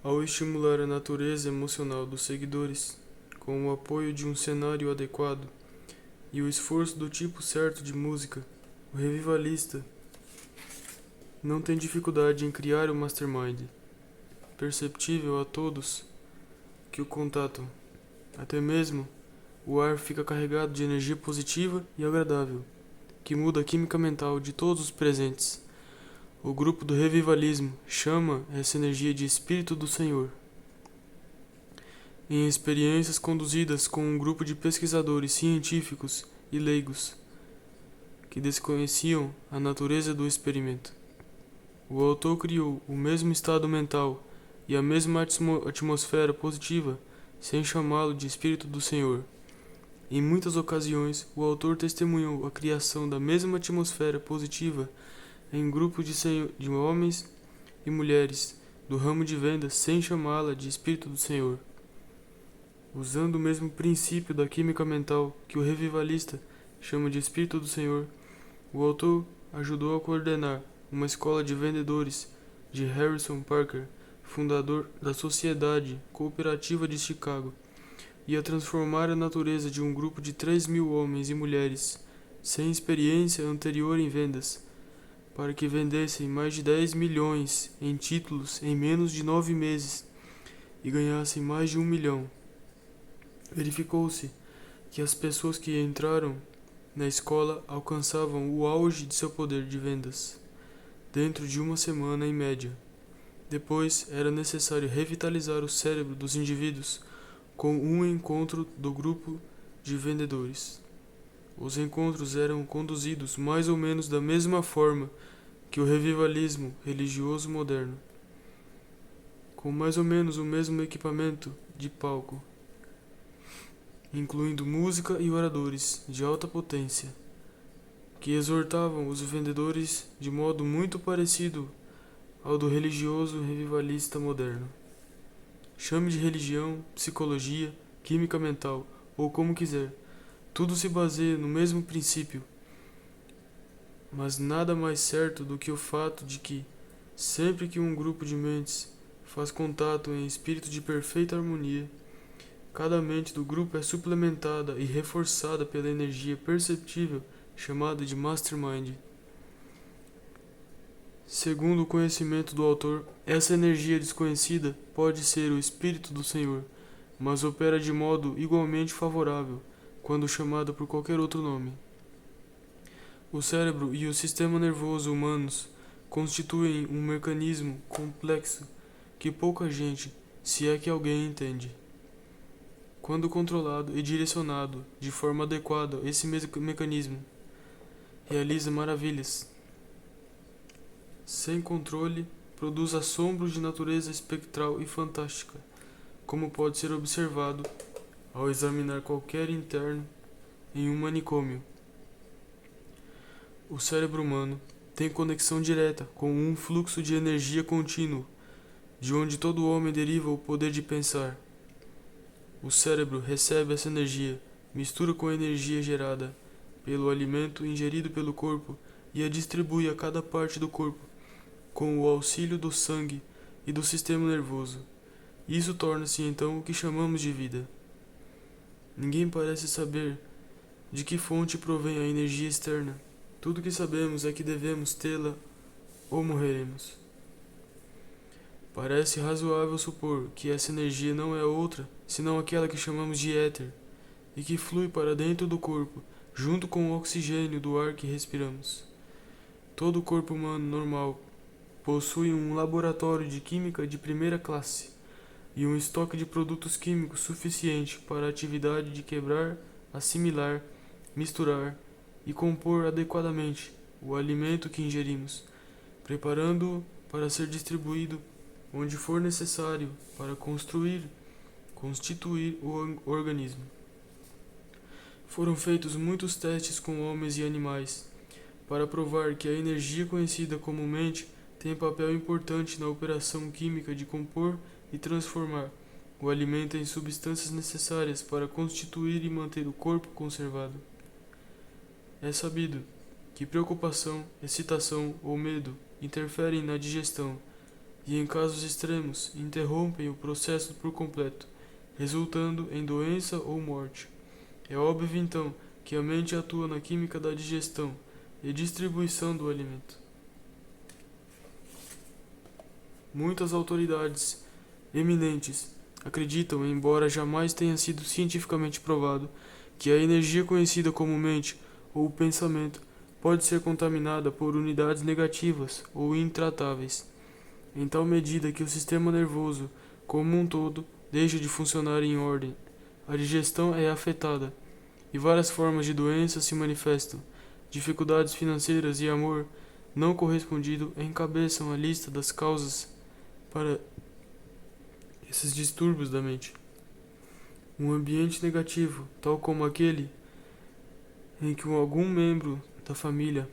ao estimular a natureza emocional dos seguidores, com o apoio de um cenário adequado e o esforço do tipo certo de música, o revivalista não tem dificuldade em criar o mastermind, perceptível a todos que o contatam. Até mesmo o ar fica carregado de energia positiva e agradável, que muda a química mental de todos os presentes. O grupo do revivalismo chama essa energia de Espírito do Senhor. Em experiências conduzidas com um grupo de pesquisadores científicos e leigos que desconheciam a natureza do experimento, o autor criou o mesmo estado mental e a mesma atmosfera positiva, sem chamá-lo de Espírito do Senhor. Em muitas ocasiões, o autor testemunhou a criação da mesma atmosfera positiva em grupos de homens e mulheres do ramo de vendas, sem chamá-la de Espírito do Senhor. Usando o mesmo princípio da química mental que o revivalista chama de Espírito do Senhor, o autor ajudou a coordenar uma escola de vendedores de Harrison Parker, fundador da Sociedade Cooperativa de Chicago, e a transformar a natureza de um grupo de 3.000 homens e mulheres sem experiência anterior em vendas, para que vendessem mais de 10 milhões em títulos em menos de 9 meses e ganhassem mais de 1 milhão. Verificou-se que as pessoas que entraram na escola alcançavam o auge de seu poder de vendas dentro de uma semana em média. Depois, era necessário revitalizar o cérebro dos indivíduos com um encontro do grupo de vendedores. Os encontros eram conduzidos mais ou menos da mesma forma que o revivalismo religioso moderno, com mais ou menos o mesmo equipamento de palco, incluindo música e oradores de alta potência, que exortavam os vendedores de modo muito parecido ao do religioso revivalista moderno. Chame de religião, psicologia, química mental ou como quiser, tudo se baseia no mesmo princípio, mas nada mais certo do que o fato de que, sempre que um grupo de mentes faz contato em espírito de perfeita harmonia, cada mente do grupo é suplementada e reforçada pela energia perceptível chamada de Mastermind. Segundo o conhecimento do autor, essa energia desconhecida pode ser o Espírito do Senhor, mas opera de modo igualmente favorável quando chamada por qualquer outro nome. O cérebro e o sistema nervoso humanos constituem um mecanismo complexo que pouca gente, se é que alguém, entende. Quando controlado e direcionado de forma adequada, esse mecanismo realiza maravilhas. Sem controle, produz assombros de natureza espectral e fantástica, como pode ser observado ao examinar qualquer interno em um manicômio. O cérebro humano tem conexão direta com um fluxo de energia contínuo, de onde todo homem deriva o poder de pensar. O cérebro recebe essa energia, mistura com a energia gerada pelo alimento ingerido pelo corpo e a distribui a cada parte do corpo, com o auxílio do sangue e do sistema nervoso. Isso torna-se então o que chamamos de vida. Ninguém parece saber de que fonte provém a energia externa. Tudo que sabemos é que devemos tê-la ou morreremos. Parece razoável supor que essa energia não é outra senão aquela que chamamos de éter e que flui para dentro do corpo, junto com o oxigênio do ar que respiramos. Todo corpo humano normal possui um laboratório de química de primeira classe e um estoque de produtos químicos suficiente para a atividade de quebrar, assimilar, misturar e compor adequadamente o alimento que ingerimos, preparando-o para ser distribuído onde for necessário para constituir o organismo. Foram feitos muitos testes com homens e animais para provar que a energia conhecida comumente tem papel importante na operação química de compor e transformar o alimento em substâncias necessárias para constituir e manter o corpo conservado. É sabido que preocupação, excitação ou medo interferem na digestão, e, em casos extremos, interrompem o processo por completo, resultando em doença ou morte. É óbvio, então, que a mente atua na química da digestão e distribuição do alimento. Muitas autoridades eminentes acreditam, embora jamais tenha sido cientificamente provado, que a energia conhecida como mente ou pensamento pode ser contaminada por unidades negativas ou intratáveis, em tal medida que o sistema nervoso, como um todo, deixa de funcionar em ordem. A digestão é afetada, e várias formas de doença se manifestam. Dificuldades financeiras e amor não correspondido encabeçam a lista das causas para esses distúrbios da mente. Um ambiente negativo, tal como aquele em que algum membro da família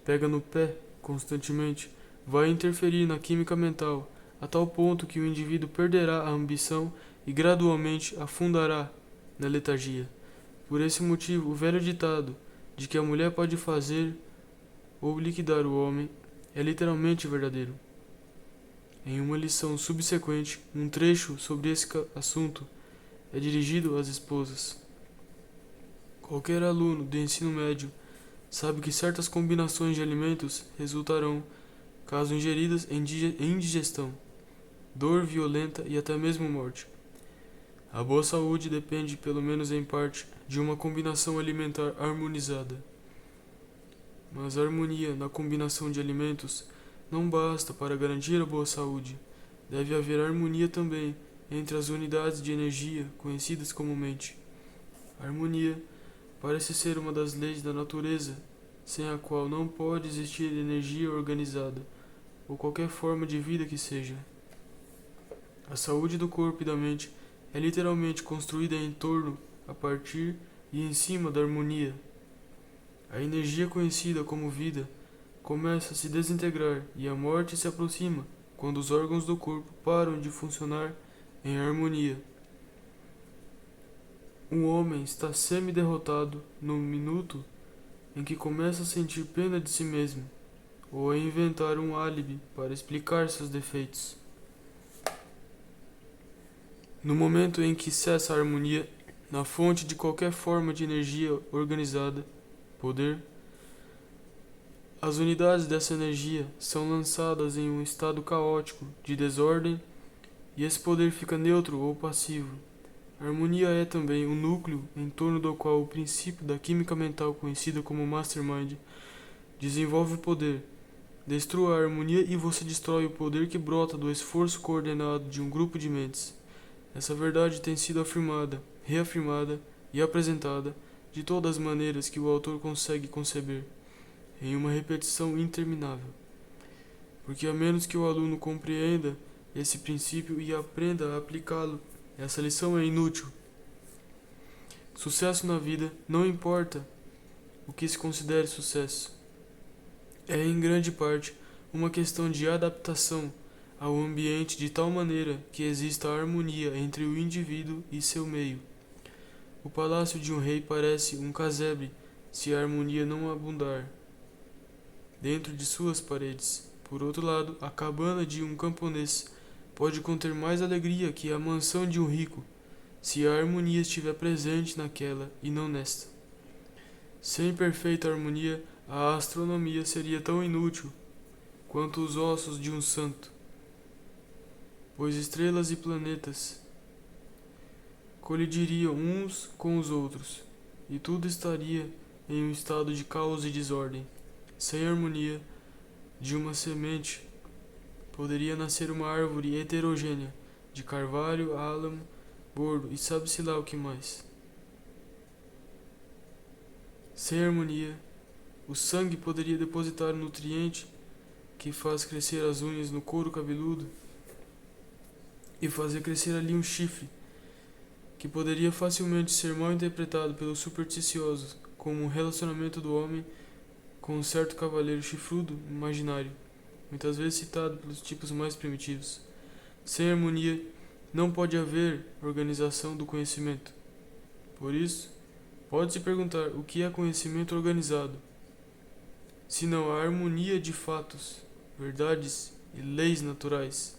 pega no pé constantemente, vai interferir na química mental, a tal ponto que o indivíduo perderá a ambição e gradualmente afundará na letargia. Por esse motivo, o velho ditado de que a mulher pode fazer ou liquidar o homem é literalmente verdadeiro. Em uma lição subsequente, um trecho sobre esse assunto é dirigido às esposas. Qualquer aluno do ensino médio sabe que certas combinações de alimentos resultarão, caso ingeridas, em indigestão, dor violenta e até mesmo morte. A boa saúde depende, pelo menos em parte, de uma combinação alimentar harmonizada. Mas a harmonia na combinação de alimentos não basta para garantir a boa saúde. Deve haver harmonia também entre as unidades de energia conhecidas como mente. A harmonia parece ser uma das leis da natureza, sem a qual não pode existir energia organizada, ou qualquer forma de vida que seja. A saúde do corpo e da mente é literalmente construída em torno, a partir e em cima da harmonia. A energia conhecida como vida começa a se desintegrar e a morte se aproxima quando os órgãos do corpo param de funcionar em harmonia. Um homem está semi-derrotado no minuto em que começa a sentir pena de si mesmo, ou a inventar um álibi para explicar seus defeitos. No momento em que cessa a harmonia na fonte de qualquer forma de energia organizada, poder, as unidades dessa energia são lançadas em um estado caótico de desordem e esse poder fica neutro ou passivo. A harmonia é também o núcleo em torno do qual o princípio da química mental conhecida como Mastermind desenvolve o poder. Destrua a harmonia e você destrói o poder que brota do esforço coordenado de um grupo de mentes. Essa verdade tem sido afirmada, reafirmada e apresentada de todas as maneiras que o autor consegue conceber, em uma repetição interminável. Porque a menos que o aluno compreenda esse princípio e aprenda a aplicá-lo, essa lição é inútil. Sucesso na vida não importa o que se considere sucesso. É em grande parte uma questão de adaptação ao ambiente de tal maneira que exista harmonia entre o indivíduo e seu meio. O palácio de um rei parece um casebre se a harmonia não abundar dentro de suas paredes. Por outro lado, a cabana de um camponês pode conter mais alegria que a mansão de um rico, se a harmonia estiver presente naquela e não nesta. Sem perfeita harmonia, a astronomia seria tão inútil quanto os ossos de um santo, pois estrelas e planetas colidiriam uns com os outros, e tudo estaria em um estado de caos e desordem. Sem harmonia, de uma semente poderia nascer uma árvore heterogênea, de carvalho, álamo, bordo e sabe-se lá o que mais. Sem harmonia, o sangue poderia depositar o nutriente que faz crescer as unhas no couro cabeludo e fazer crescer ali um chifre, que poderia facilmente ser mal interpretado pelos supersticiosos como um relacionamento do homem com um certo cavaleiro chifrudo imaginário, muitas vezes citado pelos tipos mais primitivos. Sem harmonia, não pode haver organização do conhecimento. Por isso, pode-se perguntar o que é conhecimento organizado, se não a harmonia de fatos, verdades e leis naturais.